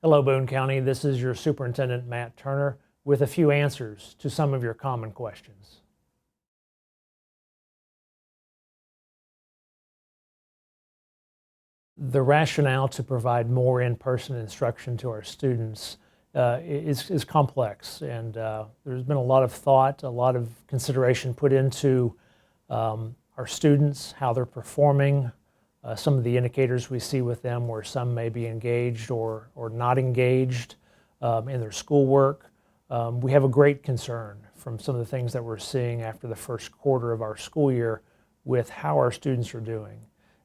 Hello, Boone County. This is your Superintendent Matt Turner with a few answers to some of your common questions. The rationale to provide more in-person instruction to our students is complex, and there's been a lot of thought, a lot of consideration put into our students, how they're performing, some of the indicators we see with them where some may be engaged or not engaged in their schoolwork. We have a great concern from some of the things that we're seeing after the first quarter of our school year with how our students are doing.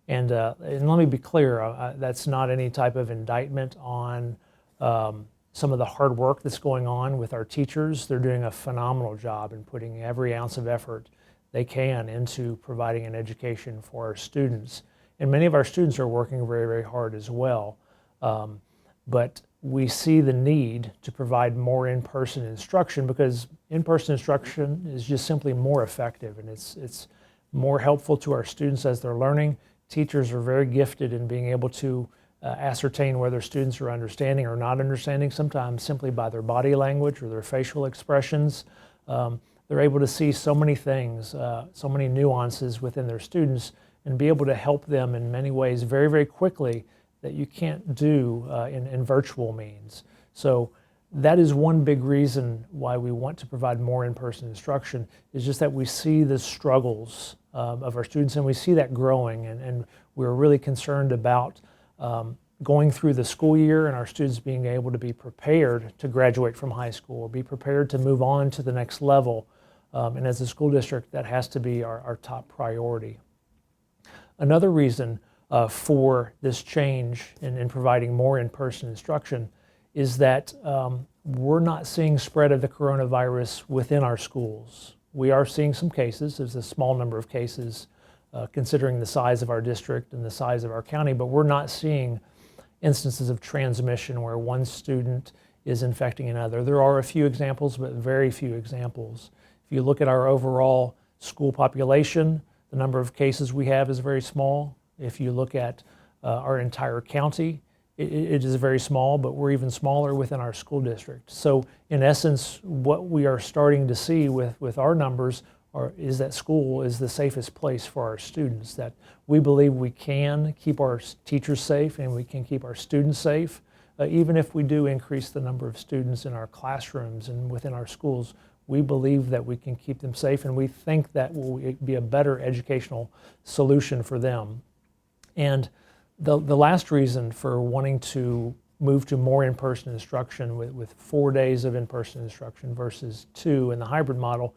And let me be clear, that's not any type of indictment on some of the hard work that's going on with our teachers. They're doing a phenomenal job in putting every ounce of effort they can into providing an education for our students. And many of our students are working very, very hard as well. But we see the need to provide more in-person instruction because in-person instruction is just simply more effective, and it's more helpful to our students as they're learning. Teachers are very gifted in being able to ascertain whether students are understanding or not understanding, sometimes simply by their body language or their facial expressions. They're able to see so many things, so many nuances within their students, and be able to help them in many ways very, very quickly that you can't do in virtual means. So that is one big reason why we want to provide more in-person instruction, is just that we see the struggles of our students, and we see that growing, and we're really concerned about going through the school year and our students being able to be prepared to graduate from high school, be prepared to move on to the next level. And as a school district, that has to be our top priority. Another reason for this change in providing more in-person instruction is that we're not seeing spread of the coronavirus within our schools. We are seeing some cases. There's a small number of cases considering the size of our district and the size of our county, but we're not seeing instances of transmission where one student is infecting another. There are a few examples, but very few examples. If you look at our overall school population, the number of cases we have is very small. If you look at our entire county, it is very small, but we're even smaller within our school district. So in essence, what we are starting to see with our numbers is that school is the safest place for our students, that we believe we can keep our teachers safe and we can keep our students safe. Even if we do increase the number of students in our classrooms and within our schools, we believe that we can keep them safe, and we think that will be a better educational solution for them. And the last reason for wanting to move to more in-person instruction with 4 days of in-person instruction versus 2 in the hybrid model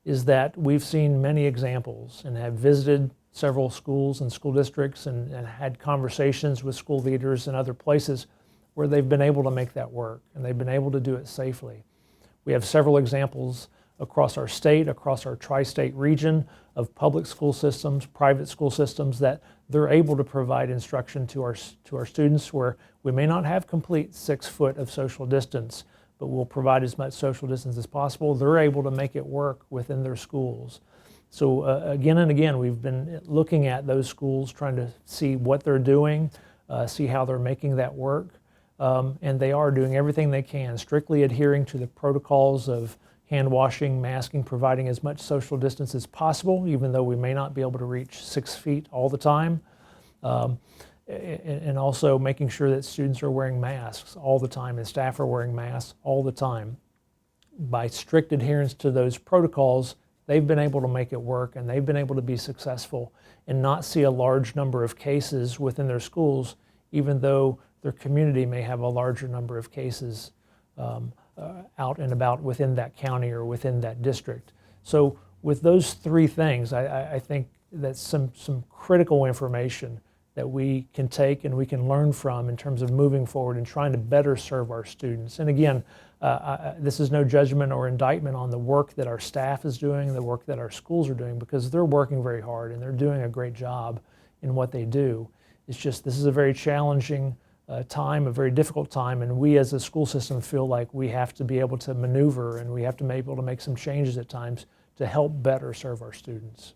is that we've seen many examples and have visited several schools and school districts and had conversations with school leaders and other places where they've been able to make that work and they've been able to do it safely. We have several examples across our state, across our tri-state region of public school systems, private school systems, that they're able to provide instruction to our students where we may not have complete 6 foot of social distance, but we'll provide as much social distance as possible. They're able to make it work within their schools. So again and again, we've been looking at those schools, trying to see what they're doing, see how they're making that work. And they are doing everything they can, strictly adhering to the protocols of hand washing, masking, providing as much social distance as possible, even though we may not be able to reach 6 feet all the time. And also making sure that students are wearing masks all the time and staff are wearing masks all the time. By strict adherence to those protocols, they've been able to make it work, and they've been able to be successful and not see a large number of cases within their schools, even though their community may have a larger number of cases out and about within that county or within that district. So with those 3 things, I think that's some critical information that we can take and we can learn from in terms of moving forward and trying to better serve our students. And again, this is no judgment or indictment on the work that our staff is doing, the work that our schools are doing, because they're working very hard and they're doing a great job in what they do. It's just this is a very challenging time, a very difficult time, and we as a school system feel like we have to be able to maneuver and we have to be able to make some changes at times to help better serve our students.